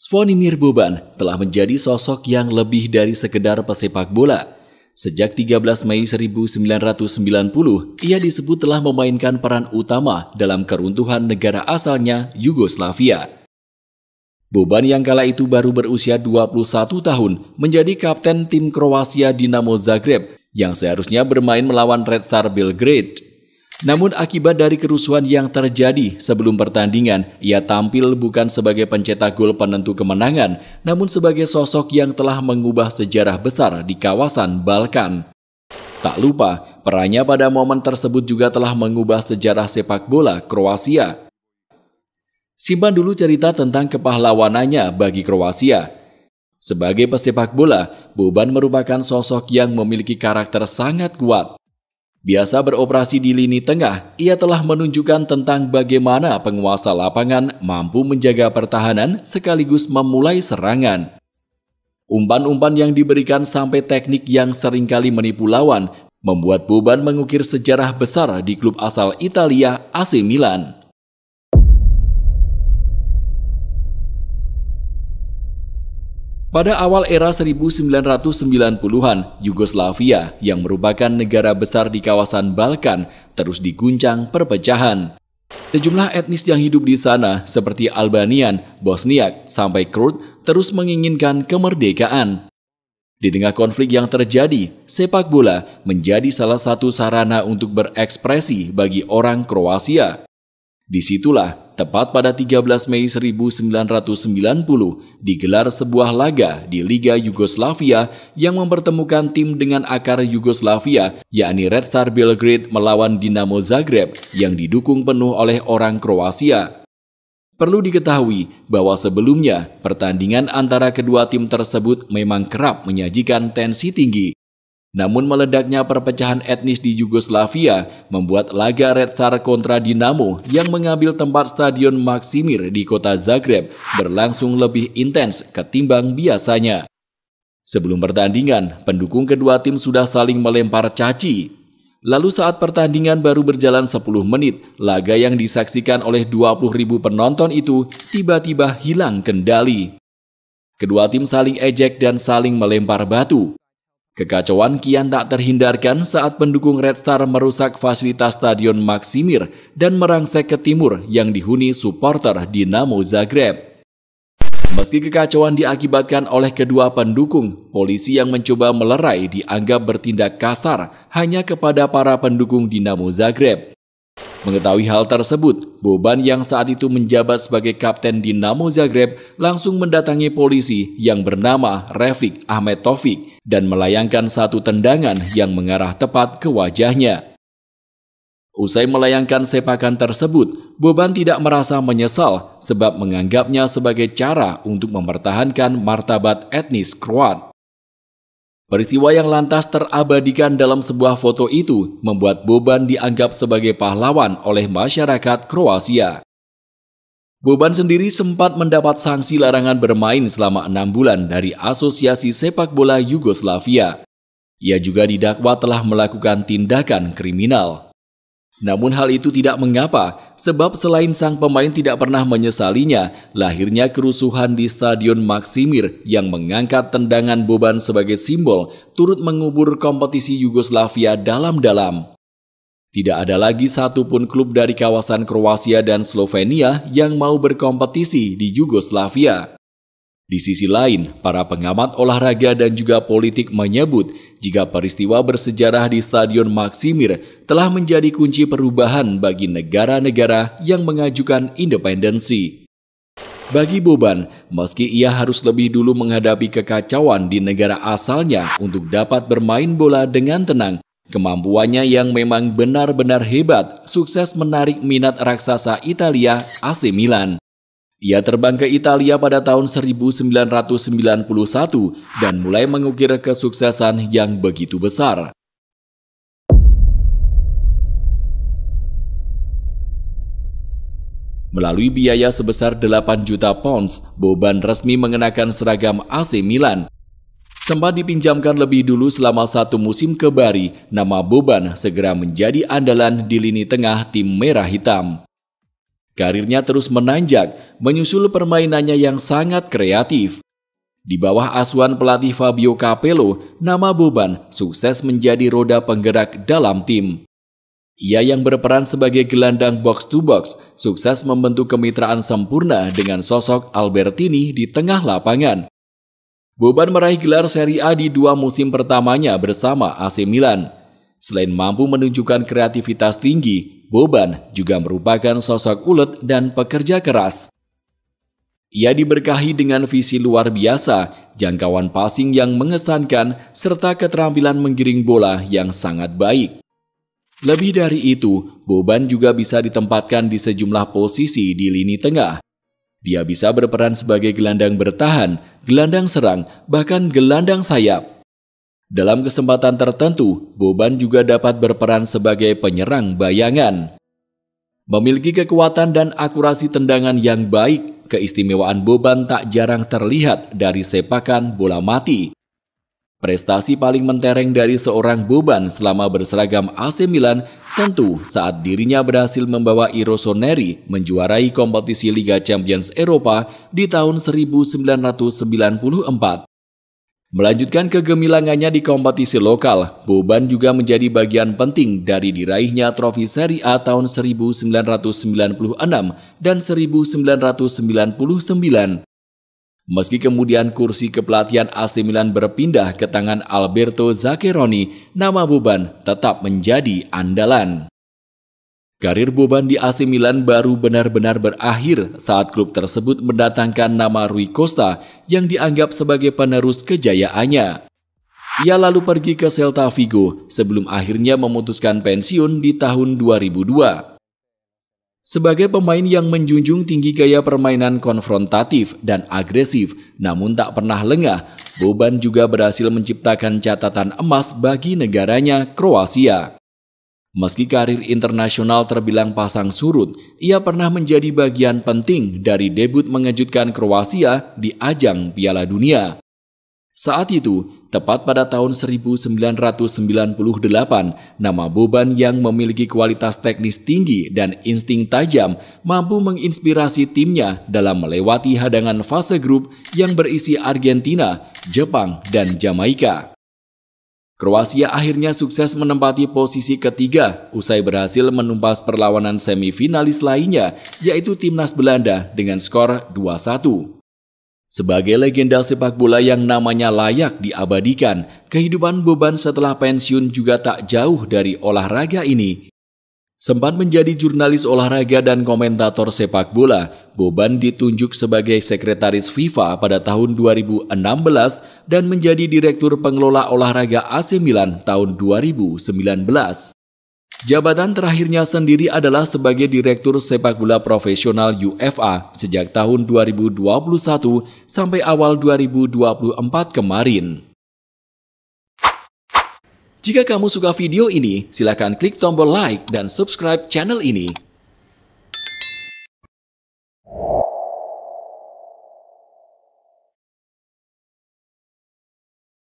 Zvonimir Boban telah menjadi sosok yang lebih dari sekedar pesepak bola. Sejak 13 Mei 1990, ia disebut telah memainkan peran utama dalam keruntuhan negara asalnya, Yugoslavia. Boban yang kala itu baru berusia 21 tahun menjadi kapten tim Kroasia Dinamo Zagreb yang seharusnya bermain melawan Red Star Belgrade. Namun akibat dari kerusuhan yang terjadi sebelum pertandingan, ia tampil bukan sebagai pencetak gol penentu kemenangan, namun sebagai sosok yang telah mengubah sejarah besar di kawasan Balkan. Tak lupa, perannya pada momen tersebut juga telah mengubah sejarah sepak bola Kroasia. Simpan dulu cerita tentang kepahlawanannya bagi Kroasia. Sebagai pesepak bola, Boban merupakan sosok yang memiliki karakter sangat kuat. Biasa beroperasi di lini tengah, ia telah menunjukkan tentang bagaimana penguasa lapangan mampu menjaga pertahanan sekaligus memulai serangan. Umpan-umpan yang diberikan sampai teknik yang seringkali menipu lawan, membuat Boban mengukir sejarah besar di klub asal Italia, AC Milan. Pada awal era 1990-an, Yugoslavia yang merupakan negara besar di kawasan Balkan terus diguncang perpecahan. Sejumlah etnis yang hidup di sana seperti Albanian, Bosniak, sampai Kurd terus menginginkan kemerdekaan. Di tengah konflik yang terjadi, sepak bola menjadi salah satu sarana untuk berekspresi bagi orang Kroasia. Disitulah, tepat pada 13 Mei 1990, digelar sebuah laga di Liga Yugoslavia yang mempertemukan tim dengan akar Yugoslavia, yakni Red Star Belgrade melawan Dinamo Zagreb yang didukung penuh oleh orang Kroasia. Perlu diketahui bahwa sebelumnya, pertandingan antara kedua tim tersebut memang kerap menyajikan tensi tinggi. Namun meledaknya perpecahan etnis di Yugoslavia membuat laga Red Star kontra Dinamo yang mengambil tempat Stadion Maksimir di kota Zagreb berlangsung lebih intens ketimbang biasanya. Sebelum pertandingan, pendukung kedua tim sudah saling melempar caci. Lalu saat pertandingan baru berjalan 10 menit, laga yang disaksikan oleh 20.000 penonton itu tiba-tiba hilang kendali. Kedua tim saling ejek dan saling melempar batu. Kekacauan kian tak terhindarkan saat pendukung Red Star merusak fasilitas Stadion Maksimir dan merangsek ke timur yang dihuni supporter Dinamo Zagreb. Meski kekacauan diakibatkan oleh kedua pendukung, polisi yang mencoba melerai dianggap bertindak kasar hanya kepada para pendukung Dinamo Zagreb. Mengetahui hal tersebut, Boban yang saat itu menjabat sebagai kapten Dinamo Zagreb langsung mendatangi polisi yang bernama Refik Ahmet Taufik dan melayangkan satu tendangan yang mengarah tepat ke wajahnya. Usai melayangkan sepakan tersebut, Boban tidak merasa menyesal sebab menganggapnya sebagai cara untuk mempertahankan martabat etnis Kroat. Peristiwa yang lantas terabadikan dalam sebuah foto itu membuat Boban dianggap sebagai pahlawan oleh masyarakat Kroasia. Boban sendiri sempat mendapat sanksi larangan bermain selama 6 bulan dari Asosiasi Sepak Bola Yugoslavia. Ia juga didakwa telah melakukan tindakan kriminal. Namun hal itu tidak mengapa, sebab selain sang pemain tidak pernah menyesalinya, lahirnya kerusuhan di Stadion Maksimir yang mengangkat tendangan Boban sebagai simbol turut mengubur kompetisi Yugoslavia dalam-dalam. Tidak ada lagi satupun klub dari kawasan Kroasia dan Slovenia yang mau berkompetisi di Yugoslavia. Di sisi lain, para pengamat olahraga dan juga politik menyebut jika peristiwa bersejarah di Stadion Maksimir telah menjadi kunci perubahan bagi negara-negara yang mengajukan independensi. Bagi Boban, meski ia harus lebih dulu menghadapi kekacauan di negara asalnya untuk dapat bermain bola dengan tenang, kemampuannya yang memang benar-benar hebat sukses menarik minat raksasa Italia, AC Milan. Ia terbang ke Italia pada tahun 1991 dan mulai mengukir kesuksesan yang begitu besar. Melalui biaya sebesar 8 juta pounds, Boban resmi mengenakan seragam AC Milan. Sempat dipinjamkan lebih dulu selama 1 musim ke Bari, nama Boban segera menjadi andalan di lini tengah tim merah hitam. Karirnya terus menanjak, menyusul permainannya yang sangat kreatif. Di bawah asuhan pelatih Fabio Capello, nama Boban sukses menjadi roda penggerak dalam tim. Ia yang berperan sebagai gelandang box-to-box, sukses membentuk kemitraan sempurna dengan sosok Albertini di tengah lapangan. Boban meraih gelar Serie A di 2 musim pertamanya bersama AC Milan. Selain mampu menunjukkan kreativitas tinggi, Boban juga merupakan sosok ulet dan pekerja keras. Ia diberkahi dengan visi luar biasa, jangkauan passing yang mengesankan, serta keterampilan menggiring bola yang sangat baik. Lebih dari itu, Boban juga bisa ditempatkan di sejumlah posisi di lini tengah. Dia bisa berperan sebagai gelandang bertahan, gelandang serang, bahkan gelandang sayap. Dalam kesempatan tertentu, Boban juga dapat berperan sebagai penyerang bayangan. Memiliki kekuatan dan akurasi tendangan yang baik, keistimewaan Boban tak jarang terlihat dari sepakan bola mati. Prestasi paling mentereng dari seorang Boban selama berseragam AC Milan tentu saat dirinya berhasil membawa I Rossoneri menjuarai kompetisi Liga Champions Eropa di tahun 1994. Melanjutkan kegemilangannya di kompetisi lokal, Boban juga menjadi bagian penting dari diraihnya trofi Serie A tahun 1996 dan 1999. Meski kemudian kursi kepelatihan AC Milan berpindah ke tangan Alberto Zaccheroni, nama Boban tetap menjadi andalan. Karir Boban di AC Milan baru benar-benar berakhir saat klub tersebut mendatangkan nama Rui Costa yang dianggap sebagai penerus kejayaannya. Ia lalu pergi ke Celta Vigo sebelum akhirnya memutuskan pensiun di tahun 2002. Sebagai pemain yang menjunjung tinggi gaya permainan konfrontatif dan agresif, namun tak pernah lengah, Boban juga berhasil menciptakan catatan emas bagi negaranya, Kroasia. Meski karir internasional terbilang pasang surut, ia pernah menjadi bagian penting dari debut mengejutkan Kroasia di ajang Piala Dunia. Saat itu, tepat pada tahun 1998, nama Boban yang memiliki kualitas teknis tinggi dan insting tajam mampu menginspirasi timnya dalam melewati hadangan fase grup yang berisi Argentina, Jepang, dan Jamaika. Kroasia akhirnya sukses menempati posisi ketiga usai berhasil menumpas perlawanan semifinalis lainnya, yaitu timnas Belanda dengan skor 2-1. Sebagai legenda sepak bola yang namanya layak diabadikan, kehidupan Boban setelah pensiun juga tak jauh dari olahraga ini. Sempat menjadi jurnalis olahraga dan komentator sepak bola, Boban ditunjuk sebagai sekretaris FIFA pada tahun 2016 dan menjadi direktur pengelola olahraga AC Milan tahun 2019. Jabatan terakhirnya sendiri adalah sebagai Direktur Sepak Bola Profesional UEFA sejak tahun 2021 sampai awal 2024 kemarin. Jika kamu suka video ini, silakan klik tombol like dan subscribe channel ini.